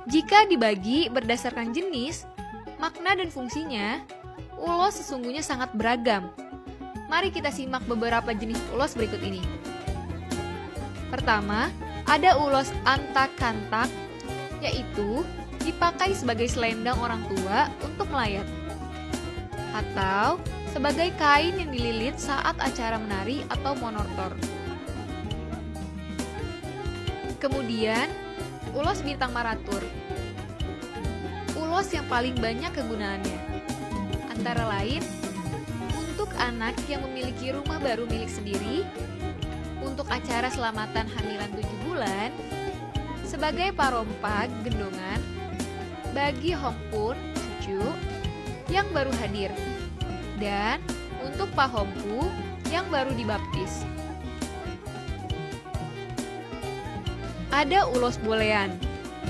Jika dibagi berdasarkan jenis, makna dan fungsinya, ulos sesungguhnya sangat beragam. Mari kita simak beberapa jenis ulos berikut ini. Pertama, ada ulos antak-kantak, yaitu dipakai sebagai selendang orang tua untuk melayat, atau sebagai kain yang dililit saat acara menari atau monortor. Kemudian, ulos bintang maratur. Ulos yang paling banyak kegunaannya, antara lain untuk anak yang memiliki rumah baru milik sendiri, untuk acara selamatan hamilan 7 bulan, sebagai parompa gendongan, bagi hompun cucu yang baru hadir, dan untuk pahompu yang baru dibaptis. Ada ulos bolean.